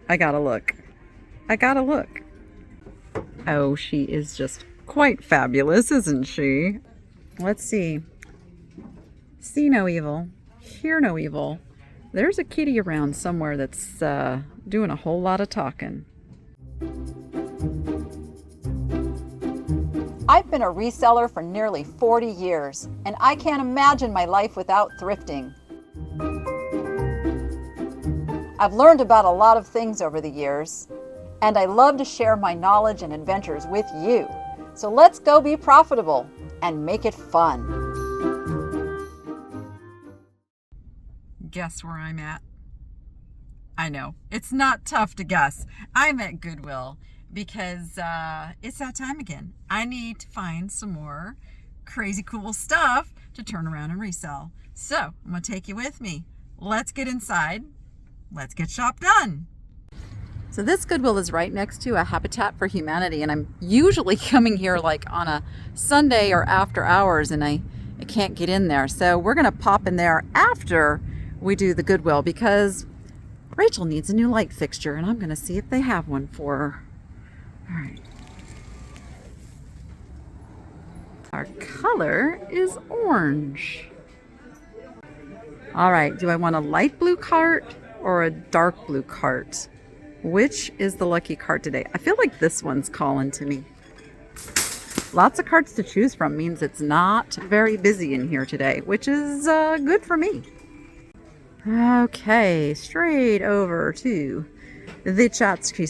I gotta look. I gotta look. Oh, she is just quite fabulous, isn't she? Let's see. See no evil. Hear no evil. There's a kitty around somewhere that's doing a whole lot of talking. I've been a reseller for nearly 40 years, and I can't imagine my life without thrifting. I've learned about a lot of things over the years, and I love to share my knowledge and adventures with you. So let's go be profitable and make it fun. Guess where I'm at? I know, it's not tough to guess. I'm at Goodwill because it's that time again. I need to find some more crazy cool stuff to turn around and resell. So I'm gonna take you with me. Let's get inside. Let's get shop done. So this Goodwill is right next to a Habitat for Humanity, and I'm usually coming here like on a Sunday or after hours, and I can't get in there. So we're gonna pop in there after we do the Goodwill because Rachel needs a new light fixture, and I'm gonna see if they have one for her. All right. Our color is orange. All right, do I want a light blue cart or a dark blue cart? Which is the lucky cart today? I feel like this one's calling to me. Lots of carts to choose from means it's not very busy in here today, which is good for me. Okay, straight over to the Chatsky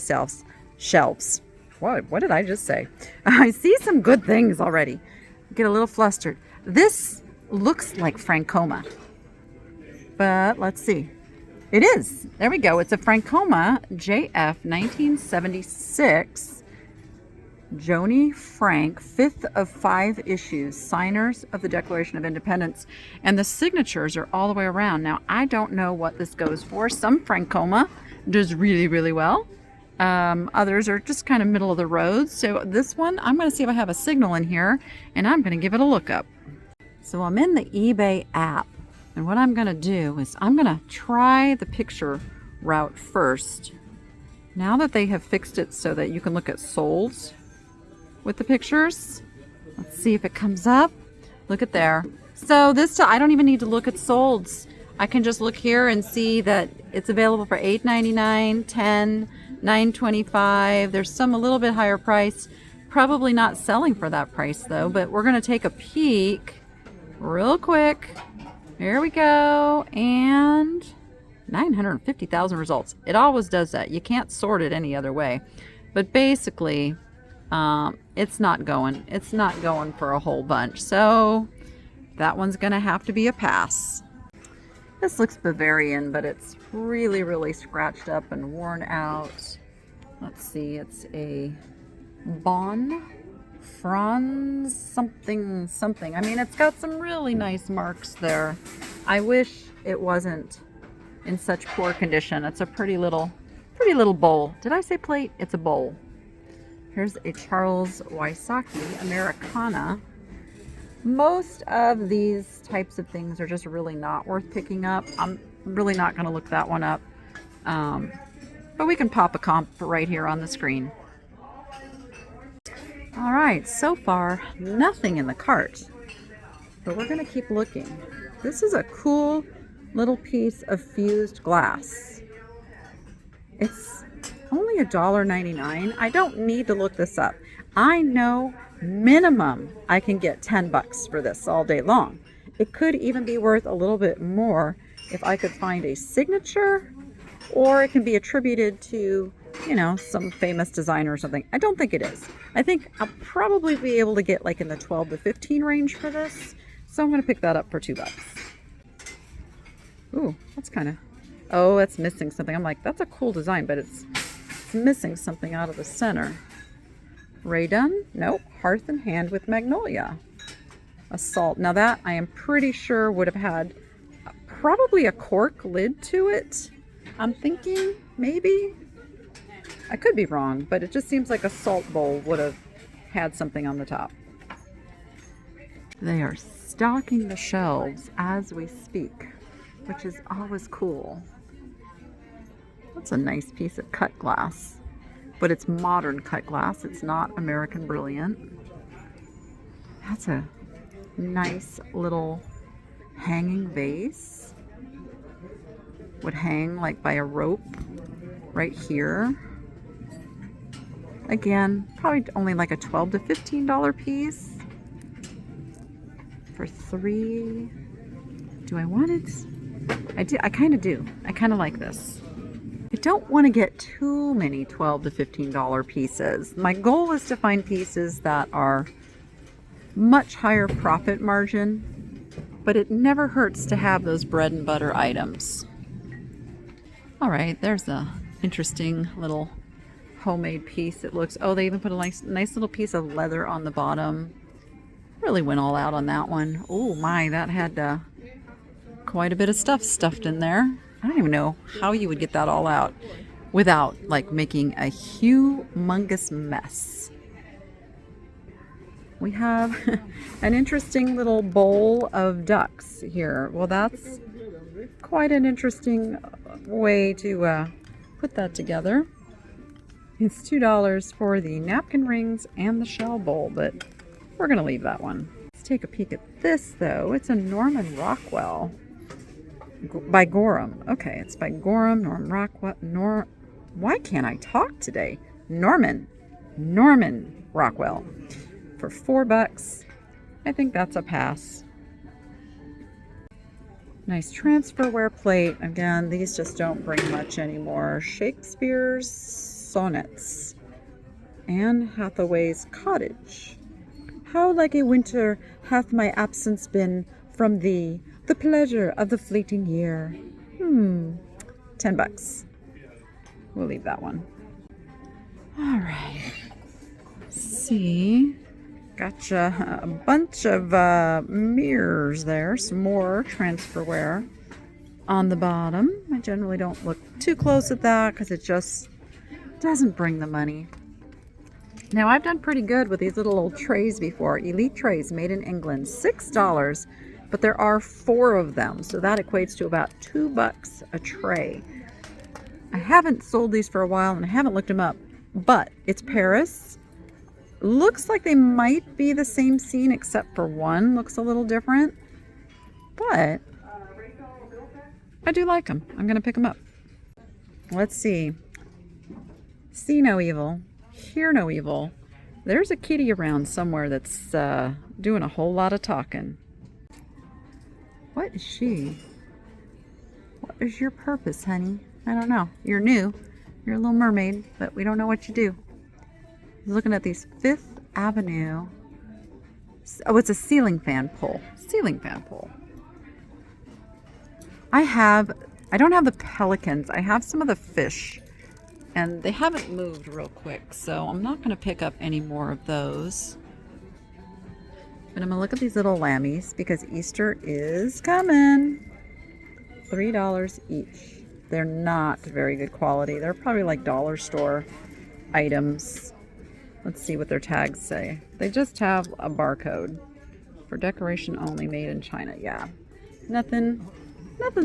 shelves. What did I just say? I see some good things already. Get a little flustered. This looks like Francoma, but let's see. It is. There we go. It's a Francoma JF 1976. Joni Frank, 5th of 5 issues, signers of the Declaration of Independence, and the signatures are all the way around. Now, I don't know what this goes for. Some Francoma does really, really well. Others are just kind of middle of the road. So this one, I'm going to see if I have a signal in here, and I'm going to give it a look up. So I'm in the eBay app, and what I'm going to do is I'm going to try the picture route first. Now that they have fixed it so that you can look at solds with the pictures. Let's see if it comes up. Look at there. So this time I don't even need to look at solds. I can just look here and see that it's available for $8.99, $10, $9.25. There's some a little bit higher price. Probably not selling for that price though, but we're going to take a peek real quick. Here we go. And 950,000 results. It always does that. You can't sort it any other way. But basically, it's not going. It's not going for a whole bunch. So that one's going to have to be a pass. This looks Bavarian, but it's really, really scratched up and worn out. Let's see. It's a Bon Franz something. I mean, it's got some really nice marks there. I wish it wasn't in such poor condition. It's a pretty little bowl. Did I say plate? It's a bowl. Here's a Charles Wysocki Americana. Most of these types of things are just really not worth picking up. I'm really not going to look that one up. But we can pop a comp right here on the screen. All right, so far, nothing in the cart. But we're going to keep looking. This is a cool little piece of fused glass. It's only $1.99. I don't need to look this up. I know minimum I can get 10 bucks for this all day long. It could even be worth a little bit more if I could find a signature, or it can be attributed to, you know, some famous designer or something. I don't think it is. I think I'll probably be able to get like in the 12 to 15 range for this. So I'm going to pick that up for 2 bucks. Ooh, that's kind of, oh, it's missing something. I'm like, that's a cool design, but it's missing something out of the center. Ray Dunn? Nope. Hearth and Hand with Magnolia. Assault. Now that I am pretty sure would have had probably a cork lid to it. I'm thinking maybe. I could be wrong, but it just seems like a salt bowl would have had something on the top. They are stocking the shelves as we speak, which is always cool. That's a nice piece of cut glass, but it's modern cut glass. It's not American Brilliant. That's a nice little hanging vase. Would hang like by a rope right here. Again, probably only like a $12 to $15 piece for three. Do I want it? I do. I kind of do. I kind of like this. I don't want to get too many $12 to $15 pieces. My goal is to find pieces that are much higher profit margin, but it never hurts to have those bread and butter items. All right, there's a interesting little homemade piece. It looks, oh, they even put a nice little piece of leather on the bottom. Really went all out on that one. Oh my, that had quite a bit of stuff stuffed in there. I don't even know how you would get that all out without like making a humongous mess. We have an interesting little bowl of ducks here. Well, that's quite an interesting way to put that together. It's $2 for the napkin rings and the shell bowl, but we're going to leave that one. Let's take a peek at this, though. It's a Norman Rockwell by Gorham. Okay, it's by Gorham, Norman Rockwell. Why can't I talk today? Norman Rockwell for $4. I think that's a pass. Nice transferware plate. Again, these just don't bring much anymore. Shakespeare's Sonnets. Anne Hathaway's Cottage. How like a winter hath my absence been from thee, the pleasure of the fleeting year. $10. We'll leave that one. All right. Let's see. Gotcha a bunch of mirrors there. Some more transferware on the bottom. I generally don't look too close at that because it just doesn't bring the money. Now, I've done pretty good with these little old trays before. Elite trays made in England. $6, but there are 4 of them. So that equates to about $2 a tray. I haven't sold these for a while and I haven't looked them up, but it's Paris. Looks like they might be the same scene except for one looks a little different, but I do like them. I'm going to pick them up. Let's see. See no evil, hear no evil. There's a kitty around somewhere that's doing a whole lot of talking. What is she? What is your purpose, honey? I don't know. You're new. You're a little mermaid, but we don't know what you do. Looking at these Fifth Avenue. Oh, it's a ceiling fan pole. Ceiling fan pole. I don't have the pelicans. I have some of the fish. And they haven't moved real quick. So I'm not going to pick up any more of those. But I'm going to look at these little lammies because Easter is coming. $3 each. They're not very good quality. They're probably like dollar store items. Let's see what their tags say. They just have a barcode. For decoration only, made in China. Yeah. Nothing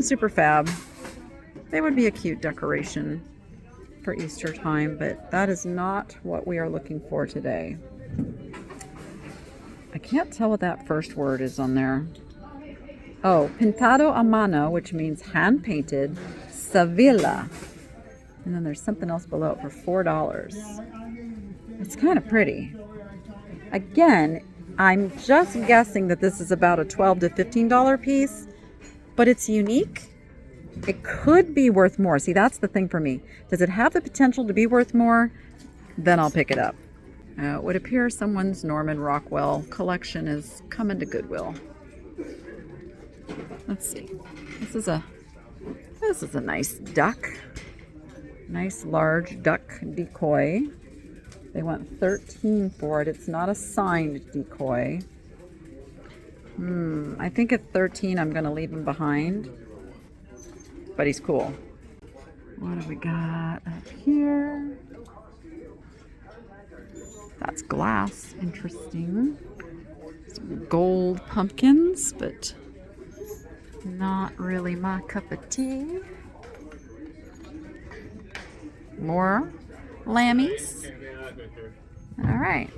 super fab. They would be a cute decoration for Easter time, but that is not what we are looking for today. I can't tell what that first word is on there. Oh, pintado a mano, which means hand painted, Sevilla. And then there's something else below it for $4. It's kind of pretty. Again, I'm just guessing that this is about a $12 to $15 piece, but it's unique. It could be worth more. See, that's the thing for me. Does it have the potential to be worth more? Then I'll pick it up. It would appear someone's Norman Rockwell collection is coming to Goodwill. Let's see. This is a nice duck. Nice large duck decoy. They want $13 for it. It's not a signed decoy. I think at $13 I'm going to leave him behind. But he's cool. What have we got up here? That's glass. Interesting. Some gold pumpkins, but not really my cup of tea. More lammies. All right.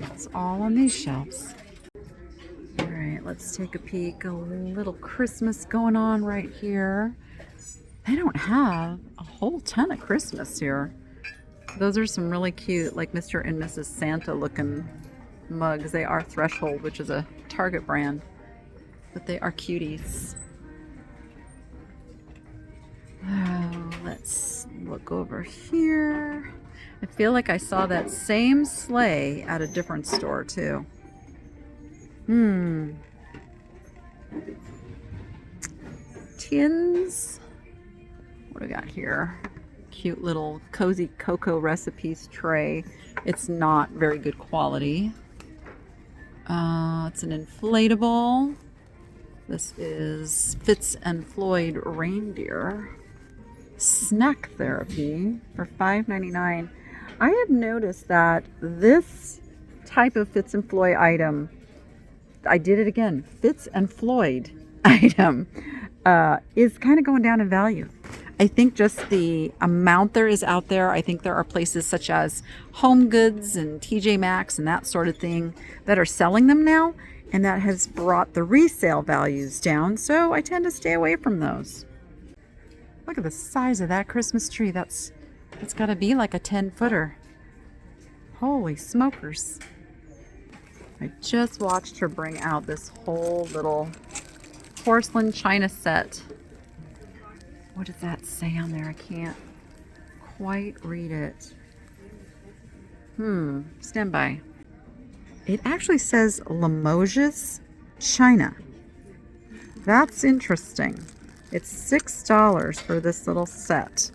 It's all on these shelves. All right, let's take a peek. A little Christmas going on right here. They don't have a whole ton of Christmas here. Those are some really cute, like Mr. and Mrs. Santa looking mugs. They are Threshold, which is a Target brand, but they are cuties. Oh, let's look over here. I feel like I saw that same sleigh at a different store too. Tins. What do we got here? Cute little cozy cocoa recipes tray. It's not very good quality. It's an inflatable. This is Fitz and Floyd reindeer. Snack therapy for $5.99. I have noticed that this type of Fitz and Floyd item, I did it again, Fitz and Floyd item, is kind of going down in value. I think just the amount there is out there. I think there are places such as Home Goods and TJ Maxx and that sort of thing that are selling them now, and that has brought the resale values down, so I tend to stay away from those. Look at the size of that Christmas tree. It's got to be like a 10-footer. Holy smokers. I just watched her bring out this whole little porcelain china set. What does that say on there? I can't quite read it. Stand by. It actually says Limoges China. That's interesting. It's $6 for this little set.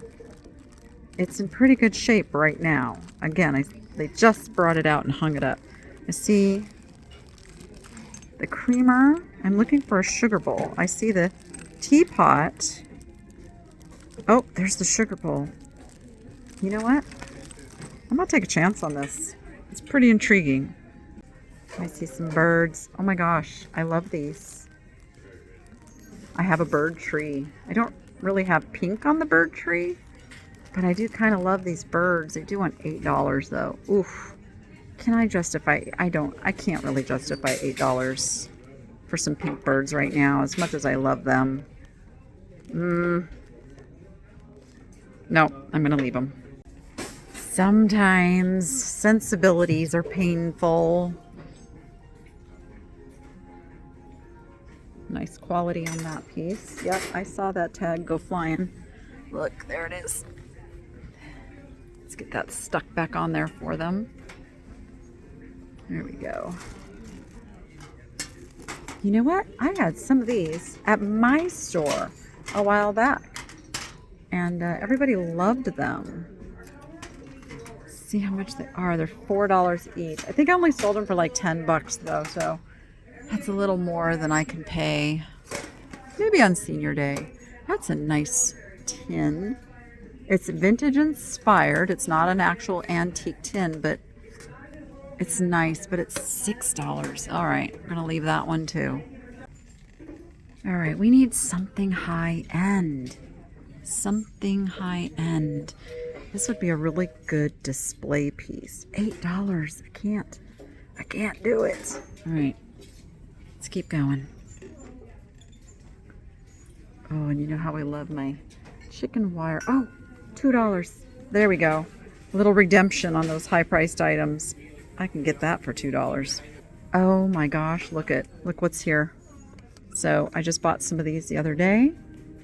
It's in pretty good shape right now. Again, they just brought it out and hung it up. I see the creamer. I'm looking for a sugar bowl. I see the teapot. Oh, there's the sugar bowl. You know what? I'm gonna take a chance on this. It's pretty intriguing. I see some birds. Oh my gosh, I love these. I have a bird tree. I don't really have pink on the bird tree, but I do kind of love these birds. They do want $8 though. Oof. Can I justify? I can't really justify $8 for some pink birds right now, as much as I love them. No, I'm gonna leave them. Sometimes sensibilities are painful. Nice quality on that piece. Yep, I saw that tag go flying. Look, there it is. Let's get that stuck back on there for them. There we go. You know what? I had some of these at my store a while back, and everybody loved them. See how much they are. They're $4 each. I think I only sold them for like $10 though, so that's a little more than I can pay. Maybe on senior day. That's a nice tin. It's vintage inspired. It's not an actual antique tin, but it's nice, but it's $6. All right, we're gonna leave that one too. All right, we need something high end. Something high end. This would be a really good display piece. $8. I can't do it. All right, let's keep going. Oh, and you know how I love my chicken wire. Oh, $2. There we go. A little redemption on those high-priced items. I can get that for $2. Oh my gosh, look what's here. So I just bought some of these the other day.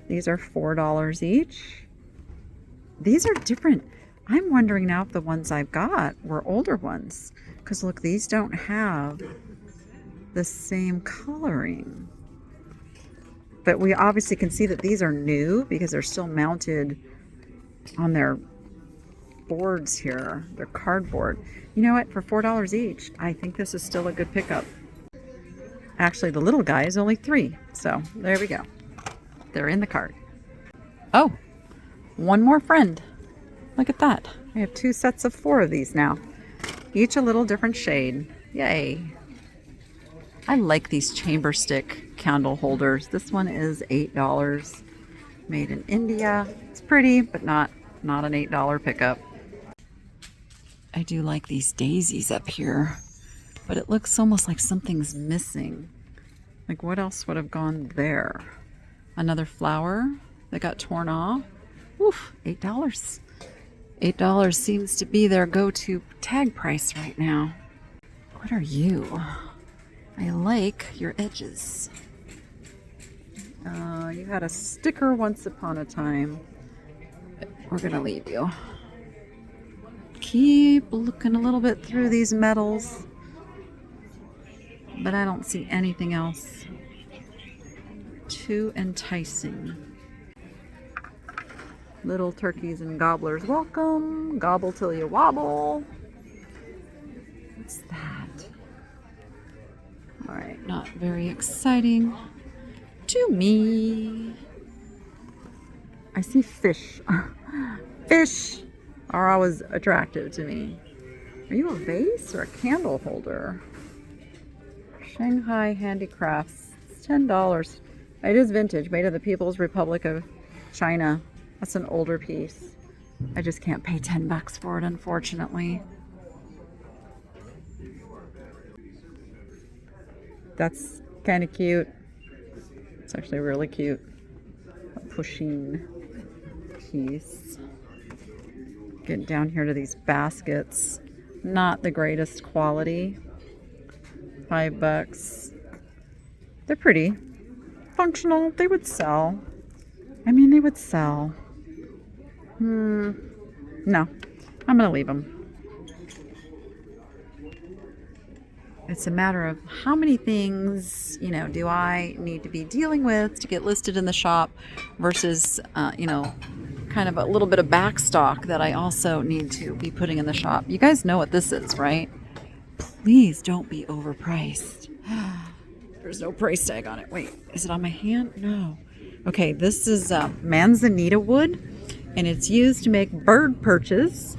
These are $4 each. These are different. I'm wondering now if the ones I've got were older ones. Because look, these don't have the same coloring. But we obviously can see that these are new because they're still mounted on their boards here. They're cardboard. You know what? For $4 each, I think this is still a good pickup. Actually, the little guy is only $3. So there we go. They're in the cart. Oh, one more friend. Look at that. I have 2 sets of 4 of these now. Each a little different shade. Yay. I like these chamber stick candle holders. This one is $8. Made in India. It's pretty, but not not an $8 pickup. I do like these daisies up here, but it looks almost like something's missing. Like what else would have gone there? Another flower that got torn off. Oof, $8. $8 seems to be their go-to tag price right now. What are you? I like your edges. You had a sticker once upon a time. We're gonna leave you. Keep looking a little bit through these metals, but I don't see anything else too enticing. Little turkeys and gobblers, welcome. Gobble till you wobble. What's that? All right, not very exciting to me. I see fish. Fish are always attractive to me. Are you a vase or a candle holder? Shanghai Handicrafts. It's $10. It is vintage, made in the People's Republic of China. That's an older piece. I just can't pay $10 for it, unfortunately. That's kind of cute. It's actually really cute. A pushing piece. Getting down here to these baskets. Not the greatest quality. $5. They're pretty. Functional. They would sell. I mean, they would sell. No. I'm going to leave them. It's a matter of how many things, do I need to be dealing with to get listed in the shop versus, kind of a little bit of back stock that I also need to be putting in the shop. You guys know what this is, right? Please don't be overpriced. There's no price tag on it. Wait, is it on my hand? No. Okay, this is manzanita wood, and it's used to make bird perches,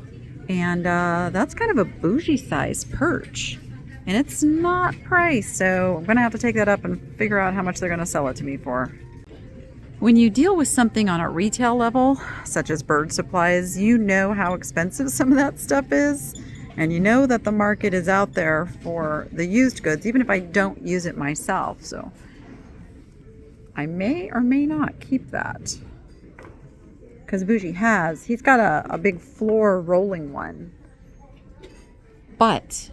and that's kind of a bougie size perch. And it's not priced, so I'm going to have to take that up and figure out how much they're going to sell it to me for. When you deal with something on a retail level, such as bird supplies, you know how expensive some of that stuff is. And you know that the market is out there for the used goods, even if I don't use it myself. So I may or may not keep that. Because Bougie he's got a big floor rolling one. But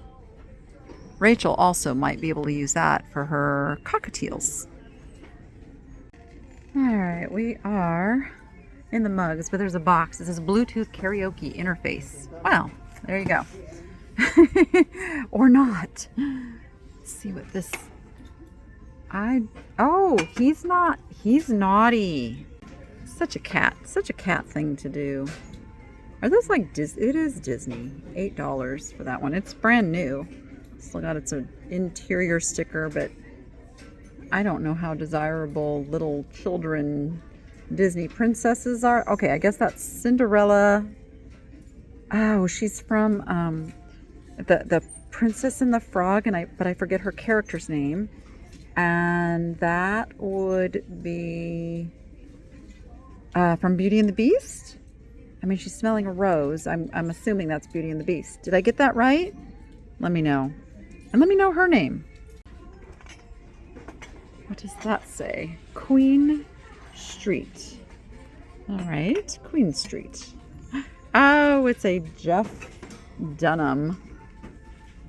Rachel also might be able to use that for her cockatiels. All right, we are in the mugs, but there's a box. It says Bluetooth karaoke interface. Wow, there you go. Or not. Let's see what this... he's not. He's naughty. Such a cat thing to do. Are those like Disney? It is Disney. $8 for that one. It's brand new. Still got its interior sticker, but I don't know how desirable little children Disney princesses are. Okay, I guess that's Cinderella. Oh, she's from the Princess and the Frog, but I forget her character's name. And that would be from Beauty and the Beast. I mean, she's smelling a rose. I'm assuming that's Beauty and the Beast. Did I get that right? Let me know. And let me know her name. What does that say? Queen Street. All right, Queen Street. Oh, it's a Jeff Dunham.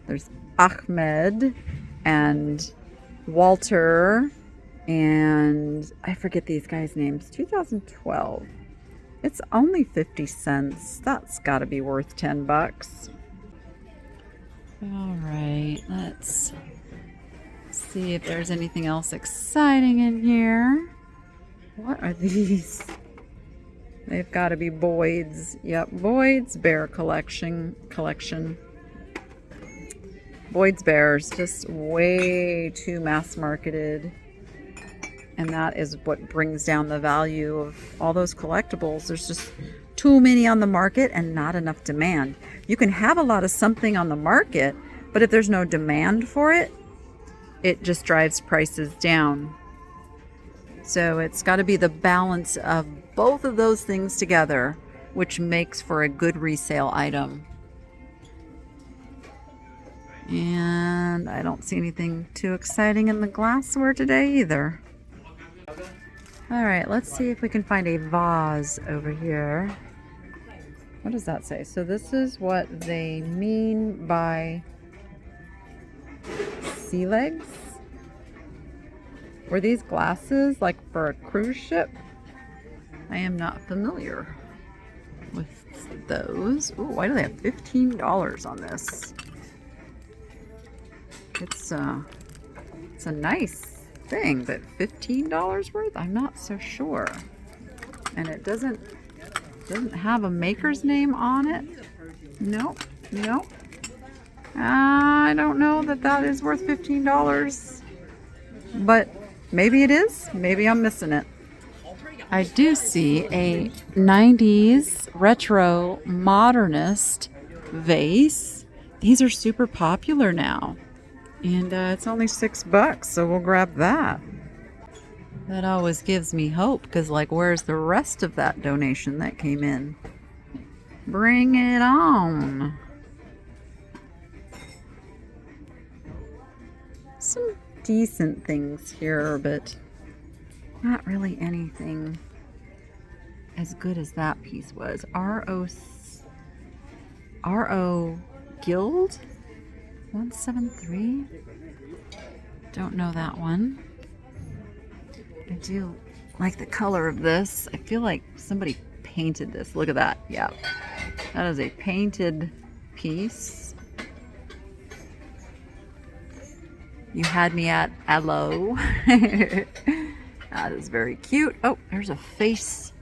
There's Ahmed and Walter and I forget these guys' names. 2012. It's only 50 cents. That's got to be worth $10. All right, let's see if there's anything else exciting in here. What are these? They've got to be Boyd's. Yep, Boyd's Bear collection. Boyd's Bears, just way too mass marketed. And that is what brings down the value of all those collectibles. There's just too many on the market and not enough demand. You can have a lot of something on the market, but if there's no demand for it, it just drives prices down. So it's got to be the balance of both of those things together, which makes for a good resale item. And I don't see anything too exciting in the glassware today either. All right, let's see if we can find a vase over here. What does that say? So this is what they mean by sea legs. Were these glasses like for a cruise ship? I am not familiar with those. Ooh, why do they have $15 on this? It's a nice thing, but $15 worth? I'm not so sure. And it doesn't have a maker's name on it. Nope, nope. I don't know that is worth $15, but maybe it is. Maybe I'm missing it. I do see a 90s retro modernist vase. These are super popular now. And it's only $6, so we'll grab that. That always gives me hope, because like, where's the rest of that donation that came in? Bring it on. Some decent things here, but not really anything as good as that piece was. R.O. Guild 173. Don't know that one. I do like the color of this. I feel like somebody painted this. Look at that. Yeah, that is a painted piece. You had me at hello. That is very cute. Oh, there's a face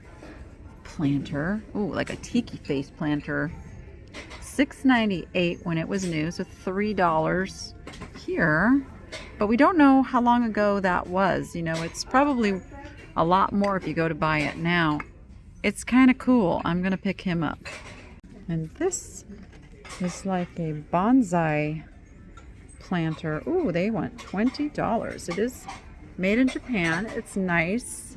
planter. Oh, like a tiki face planter. $6.98 when it was new, so $3 here. But we don't know how long ago that was. You know, it's probably a lot more if you go to buy it now. It's kind of cool. I'm going to pick him up. And this is like a bonsai planter. Ooh, they want $20. It is made in Japan. It's nice,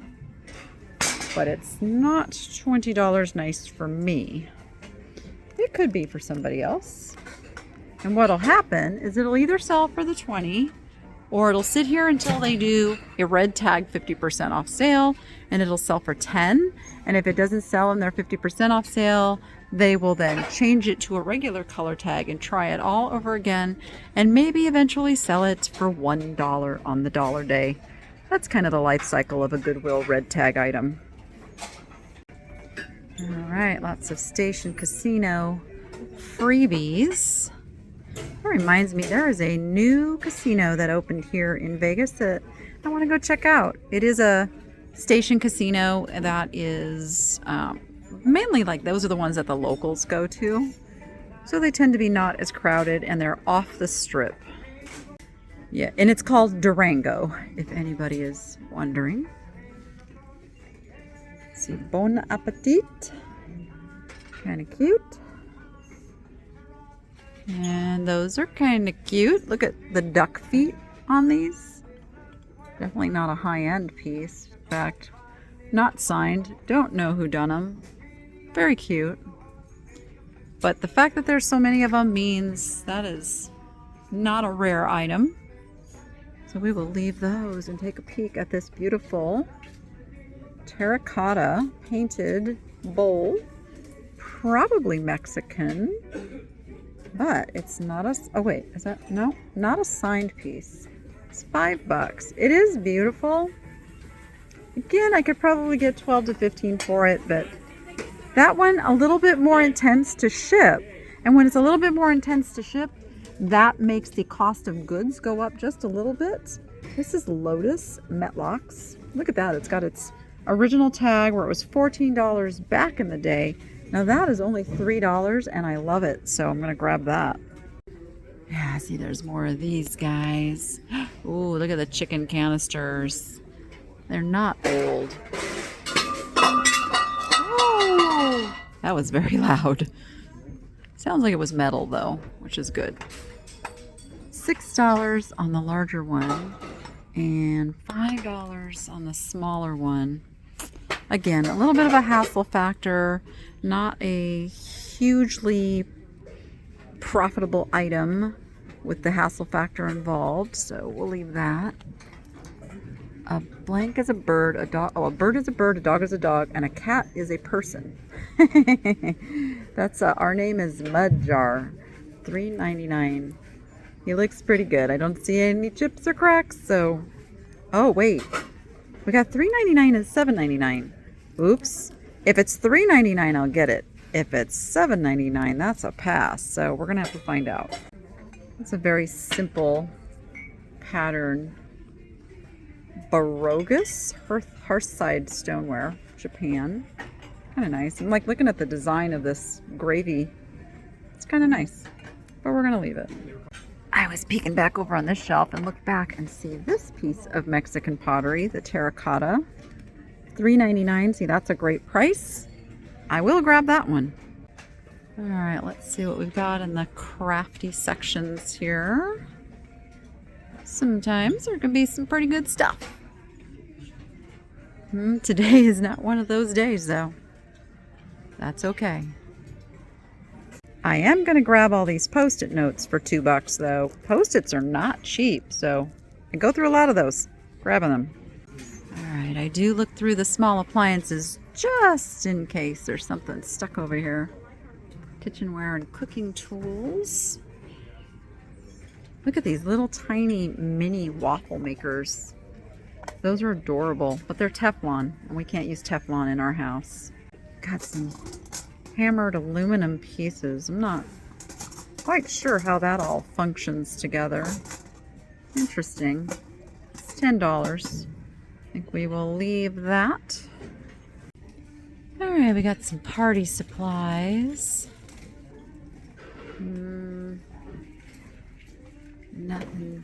but it's not $20 nice for me. It could be for somebody else. And what'll happen is it'll either sell for the 20, or it'll sit here until they do a red tag 50% off sale, and it'll sell for 10. And if it doesn't sell in their 50% off sale, they will then change it to a regular color tag and try it all over again, and maybe eventually sell it for $1 on the dollar day. That's kind of the life cycle of a Goodwill red tag item. All right, lots of Station Casino freebies. That reminds me, there is a new casino that opened here in Vegas that I want to go check out. It is a Station Casino that is mainly like, those are the ones that the locals go to. So they tend to be not as crowded, and they're off the strip. Yeah, and it's called Durango, if anybody is wondering. Let's see, Bon Appetit. Kind of cute. And those are kind of cute. Look at the duck feet on these. Definitely not a high-end piece. In fact, not signed. Don't know who done them. Very cute. But the fact that there's so many of them means that is not a rare item. So we will leave those and take a peek at this beautiful terracotta painted bowl. Probably Mexican. But it's not a, oh wait, is that, no, not a signed piece. It's $5. It is beautiful. Again, I could probably get 12 to 15 for it, but that one a little bit more intense to ship. And when it's a little bit more intense to ship, that makes the cost of goods go up just a little bit. This is Lotus Metlocks. Look at that. It's got its original tag where it was $14 back in the day. Now that is only $3 and I love it. So I'm going to grab that. Yeah, see, there's more of these guys. Ooh, look at the chicken canisters. They're not old. Oh, that was very loud. Sounds like it was metal though, which is good. $6 on the larger one and $5 on the smaller one. Again, a little bit of a hassle factor, not a hugely profitable item with the hassle factor involved, so we'll leave that. A blank is a bird, a dog. Oh, a bird is a bird, a dog is a dog, and a cat is a person. That's our name is Mud Jar, $3.99. He looks pretty good. I don't see any chips or cracks, so. Oh wait, we got $3.99 and $7.99. Oops. If it's $3.99, I'll get it. If it's $7.99, that's a pass. So we're gonna have to find out. It's a very simple pattern. Barogus Hearthside stoneware, Japan. Kind of nice. I'm like looking at the design of this gravy. It's kind of nice, but we're gonna leave it. I was peeking back over on this shelf and looked back and see this piece of Mexican pottery, the terracotta, $3.99. See, that's a great price. I will grab that one. All right, let's see what we've got in the crafty sections here. Sometimes there can be some pretty good stuff. Today is not one of those days, though. That's okay. I am going to grab all these Post-it notes for $2, though. Post-its are not cheap, so I go through a lot of those, grabbing them. All right, I do look through the small appliances just in case there's something stuck over here. Kitchenware and cooking tools. Look at these little tiny mini waffle makers. Those are adorable, but they're Teflon, and we can't use Teflon in our house. Got some hammered aluminum pieces. I'm not quite sure how that all functions together. Interesting. It's $10. I think we will leave that. All right, we got some party supplies. Nothing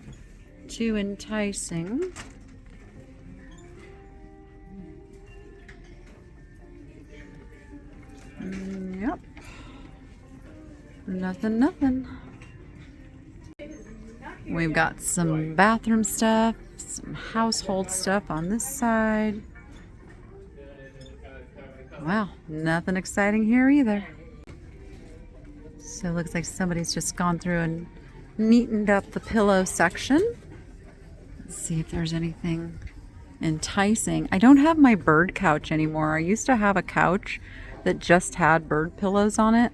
too enticing. Yep. Nothing. We've got some bathroom stuff, some household stuff on this side. Wow, nothing exciting here either. So it looks like somebody's just gone through and neatened up the pillow section. Let's see if there's anything enticing. I don't have my bird couch anymore. I used to have a couch that just had bird pillows on it.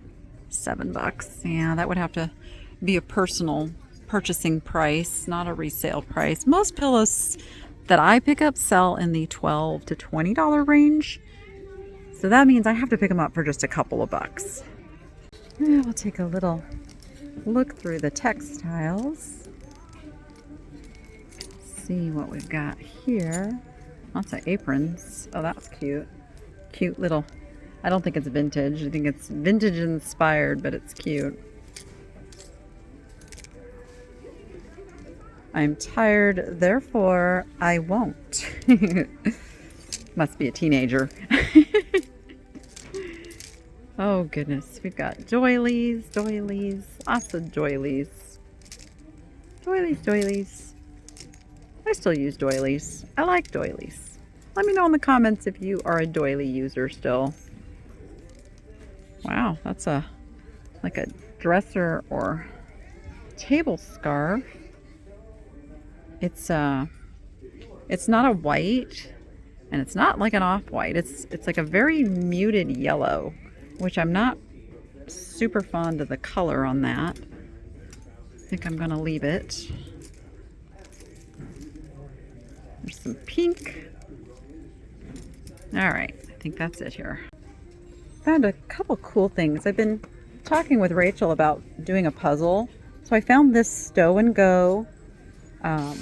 $7. Yeah, that would have to be a personal purchasing price, not a resale price. Most pillows that I pick up sell in the $12 to $20 range. So that means I have to pick them up for just a couple of bucks. Yeah, we'll take a little look through the textiles. See what we've got here. Lots of aprons. Oh, that's cute. Cute little. I don't think it's vintage. I think it's vintage inspired, but it's cute. I'm tired, therefore I won't. Must be a teenager. Oh goodness, we've got doilies, lots of doilies. Doilies. I still use doilies. I like doilies. Let me know in the comments if you are a doily user still. Wow, that's like a dresser or table scarf. It's not a white, and it's not like an off-white. It's like a very muted yellow, which I'm not super fond of the color on that. I think I'm gonna leave it. There's some pink. All right, I think that's it here. Found a couple cool things. I've been talking with Rachel about doing a puzzle. So I found this stow and go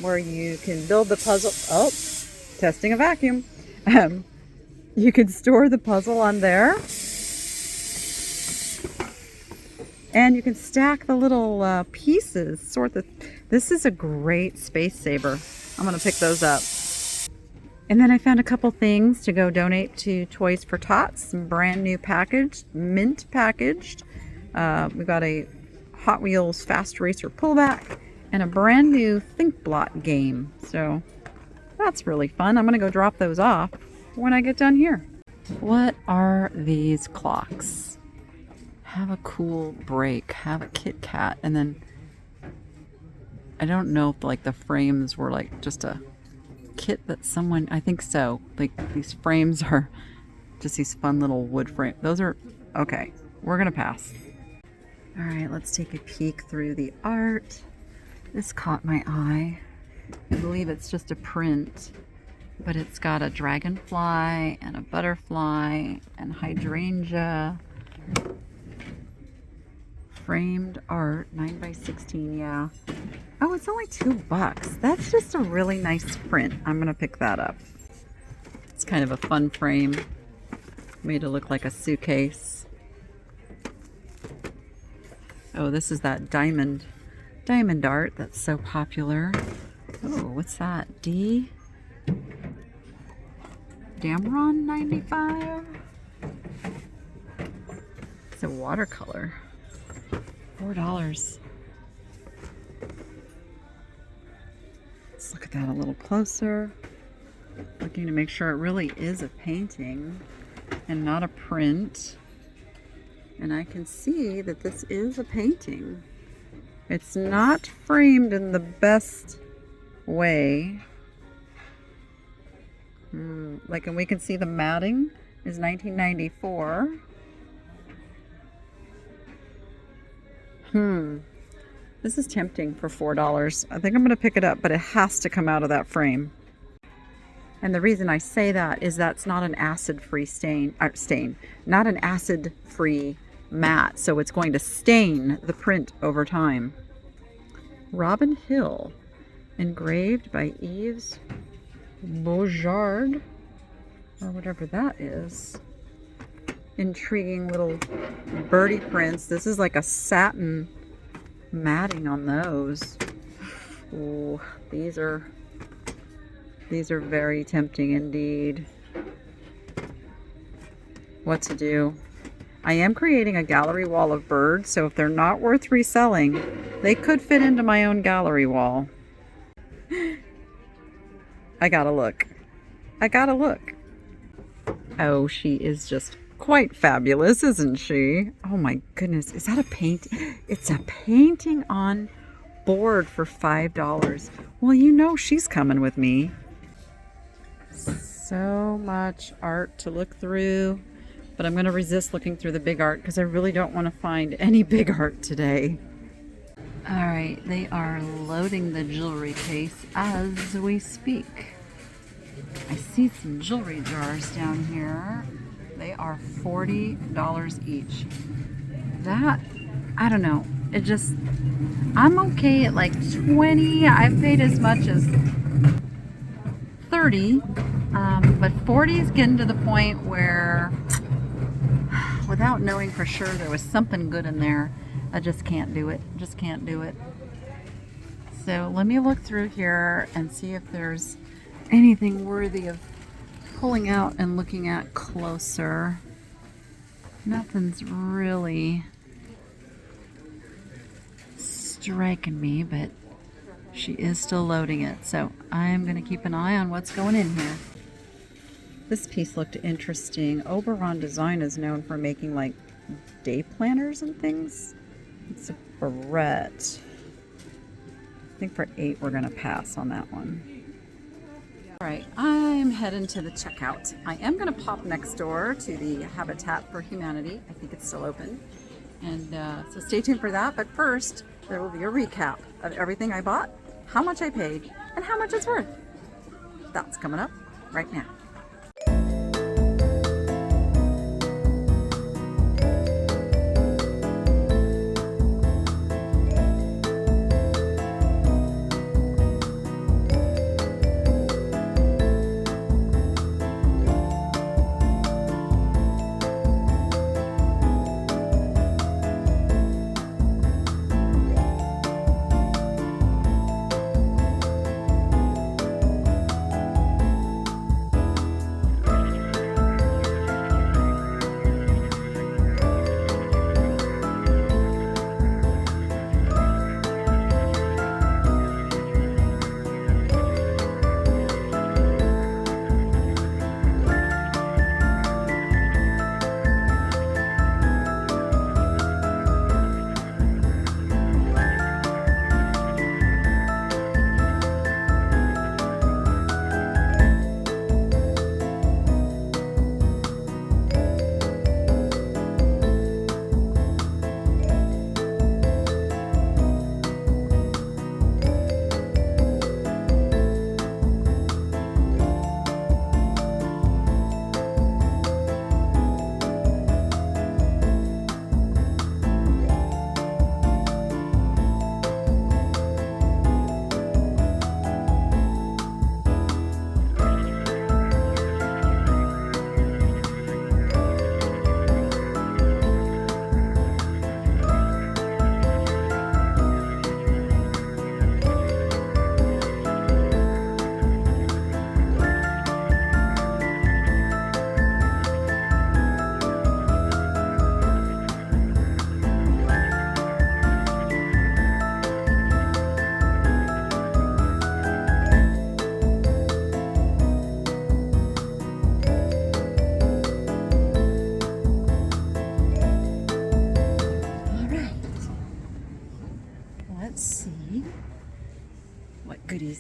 where you can build the puzzle. Oh, testing a vacuum. You can store the puzzle on there. And you can stack the little pieces. This is a great space saver. I'm going to pick those up. And then I found a couple things to go donate to Toys for Tots. Some brand new packaged, mint packaged. We got a Hot Wheels Fast Racer pullback and a brand new Think Blot game. So that's really fun. I'm going to go drop those off when I get done here. What are these clocks? Have a cool break, have a Kit Kat, and then I don't know if like the frames were like just a kit that someone, I think so. Like these frames are just these fun little wood frame. Those are, okay, we're gonna pass. All right, let's take a peek through the art. This caught my eye. I believe it's just a print, but it's got a dragonfly and a butterfly and hydrangea. Framed art, 9x16, yeah. Oh, it's only $2. That's just a really nice print. I'm gonna pick that up. It's kind of a fun frame. Made to look like a suitcase. Oh, this is that diamond art that's so popular. Oh, what's that? Damron 95? It's a watercolor. $4. Let's look at that a little closer. Looking to make sure it really is a painting and not a print. And I can see that this is a painting. It's not framed in the best way. Like, and we can see the matting is 1994. This is tempting for $4. I think I'm going to pick it up, but it has to come out of that frame. And the reason I say that is that's not an acid-free not an acid-free matte, so it's going to stain the print over time. Robin Hill, engraved by Yves Boujard, or whatever that is. Intriguing little birdie prints. This is like a satin matting on those. Ooh, these are very tempting indeed. What to do? I am creating a gallery wall of birds, so if they're not worth reselling, they could fit into my own gallery wall. I gotta look. Oh, she is just quite fabulous, isn't she? Oh my goodness, is that a paint? It's a painting on board for $5. Well, you know she's coming with me. So much art to look through, but I'm going to resist looking through the big art because I really don't want to find any big art today. All right, they are loading the jewelry case as we speak. I see some jewelry jars down here. They are $40 each. That, I don't know. It just, I'm okay at like 20. I've paid as much as 30, but 40 is getting to the point where, without knowing for sure there was something good in there, I just can't do it. So let me look through here and see if there's anything worthy of pulling out and looking at closer. Nothing's really striking me, but she is still loading it, so I'm going to keep an eye on what's going in here. This piece looked interesting. Oberon Design is known for making like day planners and things. It's a barrette. I think for $8 we're going to pass on that one. All right, I'm heading to the checkout. I am going to pop next door to the Habitat for Humanity. I think it's still open. And so stay tuned for that. But first, there will be a recap of everything I bought, how much I paid, and how much it's worth. That's coming up right now.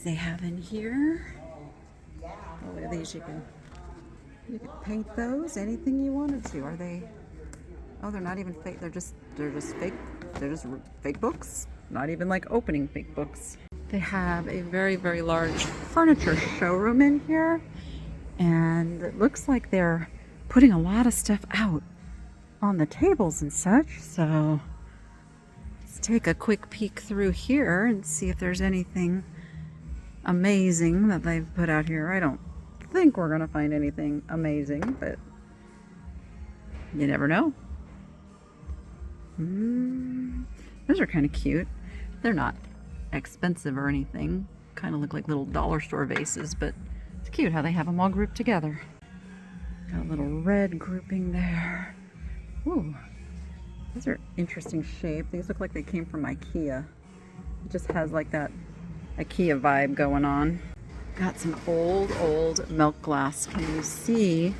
these they have in here. Oh, look at these. You can paint those anything you wanted to. Are they? Oh, they're not even fake. They're just fake. They're just fake books. Not even like opening fake books. They have a very, very large furniture showroom in here, and it looks like they're putting a lot of stuff out on the tables and such. So let's take a quick peek through here and see if there's anything amazing that they've put out here. I don't think we're gonna find anything amazing, but you never know. Those are kind of cute. They're not expensive or anything. Kind of look like little dollar store vases, but it's cute how they have them all grouped together. Got a little red grouping there. Ooh, these are interesting shape. These look like they came from IKEA. It just has like that IKEA vibe going on. Got some old milk glass. Can you see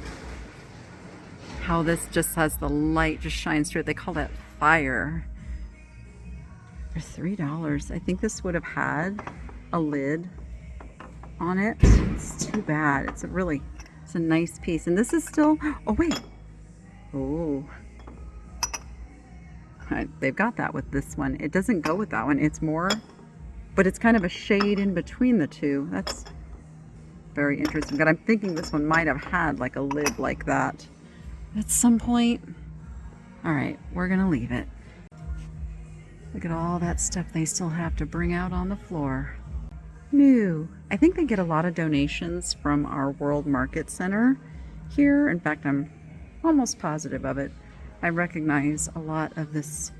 how this just has the light just shines through it? They call that fire. For $3. I think this would have had a lid on it. It's too bad. It's a nice piece. And this is still, oh wait. Oh. They've got that with this one. It doesn't go with that one. It's more, but it's kind of a shade in between the two. That's very interesting. But I'm thinking this one might have had like a lid like that at some point. All right, we're gonna leave it. Look at all that stuff they still have to bring out on the floor. New. I think they get a lot of donations from our World Market Center here. In fact, I'm almost positive of it. I recognize a lot of this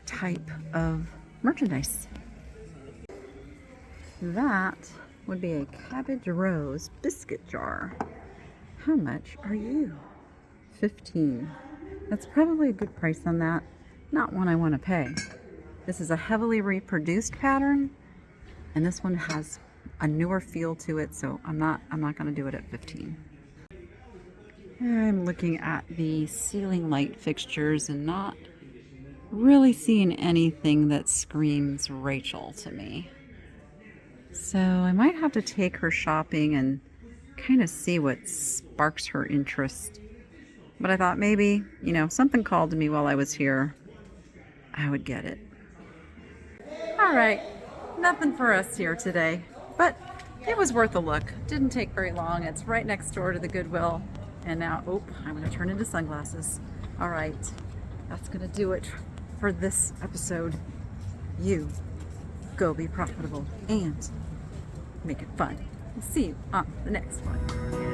type of merchandise. That would be a cabbage rose biscuit jar. How much are you? $15. That's probably a good price on that. Not one I want to pay. This is a heavily reproduced pattern, and this one has a newer feel to it, so I'm not going to do it at $15. I'm looking at the ceiling light fixtures and not really seeing anything that screams Rachel to me. So I might have to take her shopping and kind of see what sparks her interest. But I thought maybe, something called to me while I was here. I would get it. All right, nothing for us here today, but it was worth a look. Didn't take very long. It's right next door to the Goodwill. And now, I'm going to turn into sunglasses. All right, that's going to do it for this episode. You go be profitable and make it fun. We'll see you on the next one.